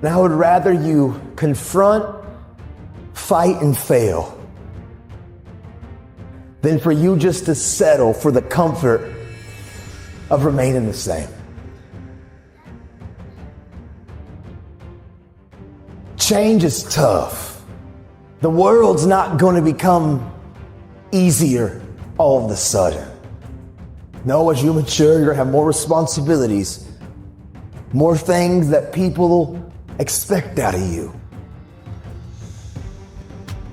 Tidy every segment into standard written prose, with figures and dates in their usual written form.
And I would rather you confront, fight, and fail than for you just to settle for the comfort of remaining the same. Change is tough. The world's not going to become easier all of a sudden. No, as you mature, you're going to have more responsibilities, more things that people expect out of you.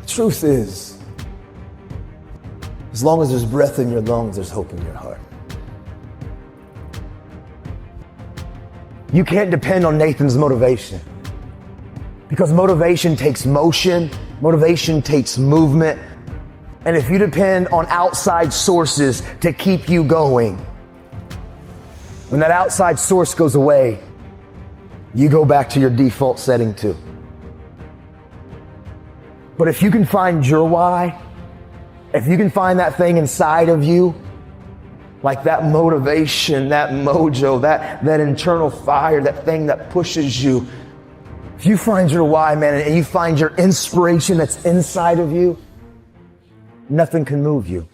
The truth is, as long as there's breath in your lungs, there's hope in your heart. You can't depend on Nathan's motivation, because motivation takes motion, motivation takes movement. And if you depend on outside sources to keep you going, when that outside source goes away, you go back to your default setting too. But if you can find your why, if you can find that thing inside of you, like that motivation, that mojo, that internal fire, that thing that pushes you, if you find your why, man, and you find your inspiration that's inside of you, nothing can move you.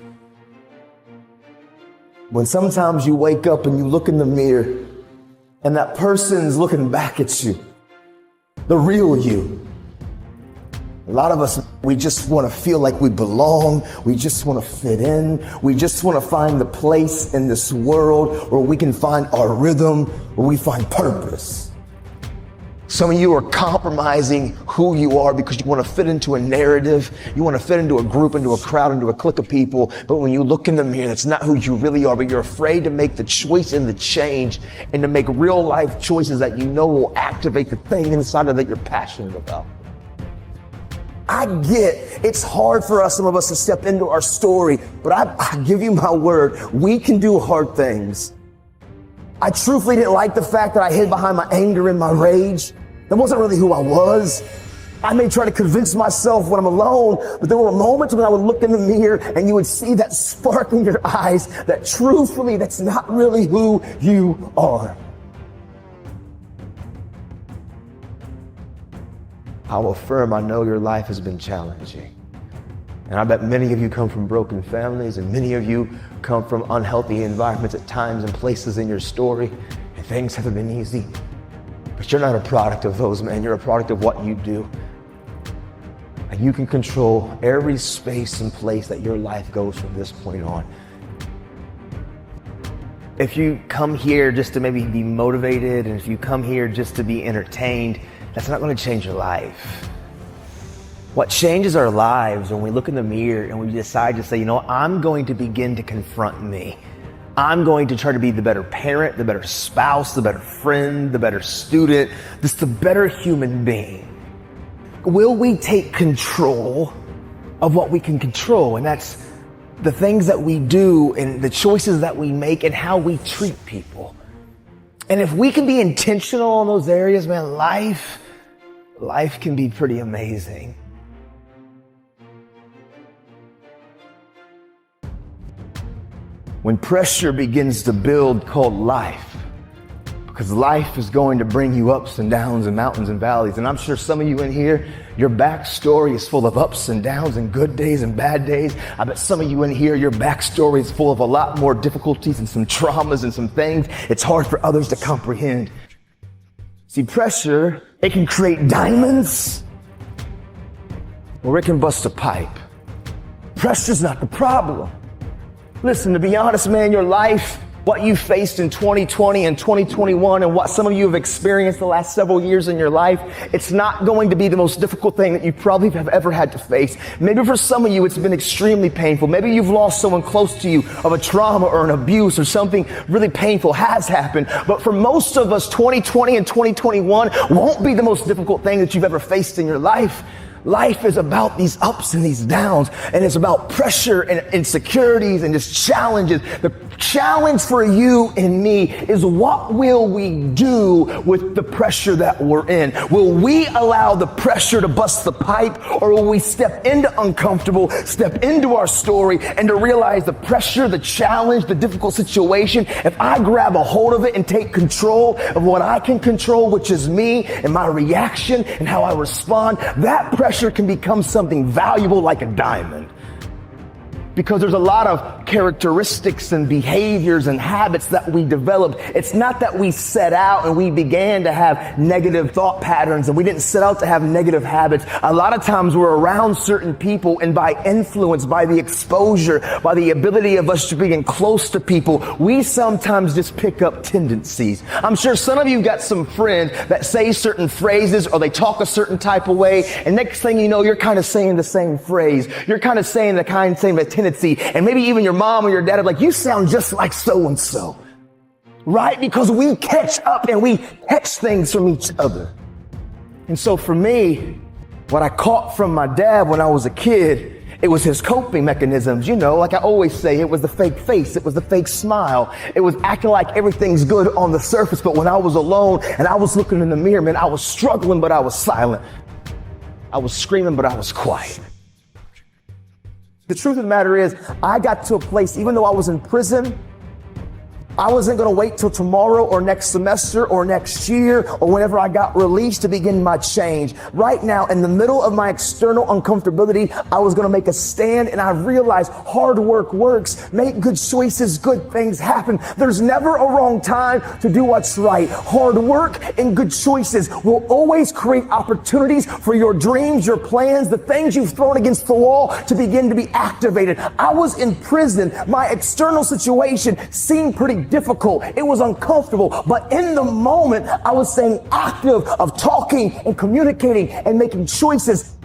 When sometimes you wake up and you look in the mirror and that person's looking back at you, the real you. A lot of us, we just want to feel like we belong. We just want to fit in. We just want to find the place in this world where we can find our rhythm, where we find purpose. Some of you are compromising who you are because you want to fit into a narrative. You want to fit into a group, into a crowd, into a clique of people. But when you look in the mirror, that's not who you really are. But you're afraid to make the choice and the change and to make real life choices that you know will activate the thing inside of that you're passionate about. I get it's hard for us, some of us, to step into our story, but I give you my word, we can do hard things. I truthfully didn't like the fact that I hid behind my anger and my rage. That wasn't really who I was. I may try to convince myself when I'm alone, but there were moments when I would look in the mirror and you would see that spark in your eyes that truthfully, that's not really who you are. I'll affirm, I know your life has been challenging. And I bet many of you come from broken families, and many of you come from unhealthy environments at times and places in your story, and things haven't been easy. But you're not a product of those, man. You're a product of what you do. And you can control every space and place that your life goes from this point on. If you come here just to maybe be motivated, and if you come here just to be entertained, that's not going to change your life. What changes our lives when we look in the mirror and we decide to say, you know, I'm going to begin to confront me. I'm going to try to be the better parent, the better spouse, the better friend, the better student, just the better human being. Will we take control of what we can control? And that's the things that we do and the choices that we make and how we treat people. And if we can be intentional in those areas, man, life can be pretty amazing. When pressure begins to build called life, because life is going to bring you ups and downs and mountains and valleys. And I'm sure some of you in here, your backstory is full of ups and downs and good days and bad days. I bet some of you in here, your backstory is full of a lot more difficulties and some traumas and some things it's hard for others to comprehend. See, pressure, it can create diamonds or it can bust a pipe. Pressure's not the problem. Listen, to be honest, man, your life, what you faced in 2020 and 2021 and what some of you have experienced the last several years in your life, it's not going to be the most difficult thing that you probably have ever had to face. Maybe for some of you, it's been extremely painful. Maybe you've lost someone close to you of a trauma or an abuse or something really painful has happened. But for most of us, 2020 and 2021 won't be the most difficult thing that you've ever faced in your life. Life is about these ups and these downs, and it's about pressure and insecurities and just challenges. The challenge for you and me is, what will we do with the pressure that we're in? Will we allow the pressure to bust the pipe, or will we step into uncomfortable, step into our story, and to realize the pressure, the challenge, the difficult situation, if I grab a hold of it and take control of what I can control, which is me and my reaction and how I respond, that pressure can become something valuable like a diamond. Because there's a lot of characteristics and behaviors and habits that we developed. It's not that we set out and we began to have negative thought patterns, and we didn't set out to have negative habits. A lot of times we're around certain people, and by influence, by the exposure, by the ability of us to being close to people, we sometimes just pick up tendencies. I'm sure some of you got some friends that say certain phrases, or they talk a certain type of way, and next thing you know, you're kind of saying the same phrase. You're kind of saying the same tendency. And maybe even your mom or your dad are like, you sound just like so-and-so, right? Because we catch up and we catch things from each other. And so for me, what I caught from my dad when I was a kid, it was his coping mechanisms. You know, like I always say, it was the fake face. It was the fake smile. It was acting like everything's good on the surface. But when I was alone and I was looking in the mirror, man, I was struggling, but I was silent. I was screaming, but I was quiet. The truth of the matter is, I got to a place, even though I was in prison, I wasn't going to wait till tomorrow or next semester or next year or whenever I got released to begin my change. Right now, in the middle of my external uncomfortability, I was going to make a stand, and I realized hard work works. Make good choices, good things happen. There's never a wrong time to do what's right. Hard work and good choices will always create opportunities for your dreams, your plans, the things you've thrown against the wall to begin to be activated. I was in prison. My external situation seemed pretty difficult. It was uncomfortable. But in the moment, I was staying active of talking and communicating and making choices.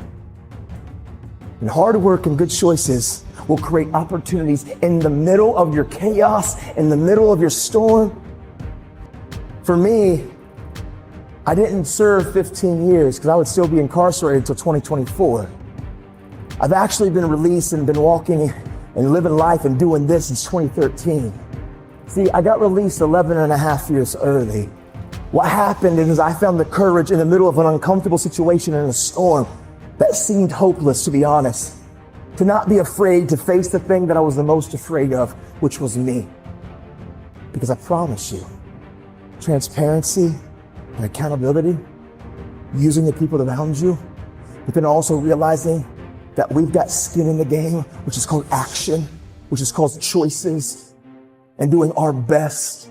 And hard work and good choices will create opportunities in the middle of your chaos, in the middle of your storm. For me, I didn't serve 15 years because I would still be incarcerated until 2024. I've actually been released and been walking and living life and doing this since 2013. See, I got released 11 and a half years early. What happened is I found the courage in the middle of an uncomfortable situation in a storm that seemed hopeless, to be honest, to not be afraid to face the thing that I was the most afraid of, which was me. Because I promise you, transparency and accountability, using the people around you, but then also realizing that we've got skin in the game, which is called action, which is called choices, and doing our best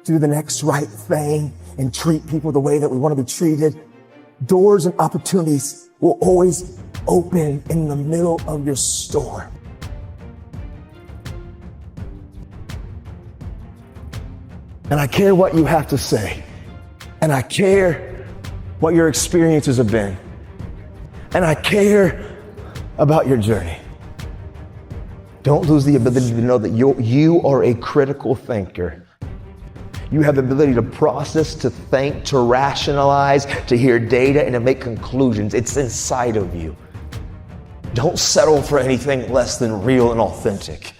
to do the next right thing and treat people the way that we want to be treated. Doors and opportunities will always open in the middle of your storm. And I care what you have to say. And I care what your experiences have been. And I care about your journey. Don't lose the ability to know that you are a critical thinker. You have the ability to process, to think, to rationalize, to hear data, and to make conclusions. It's inside of you. Don't settle for anything less than real and authentic.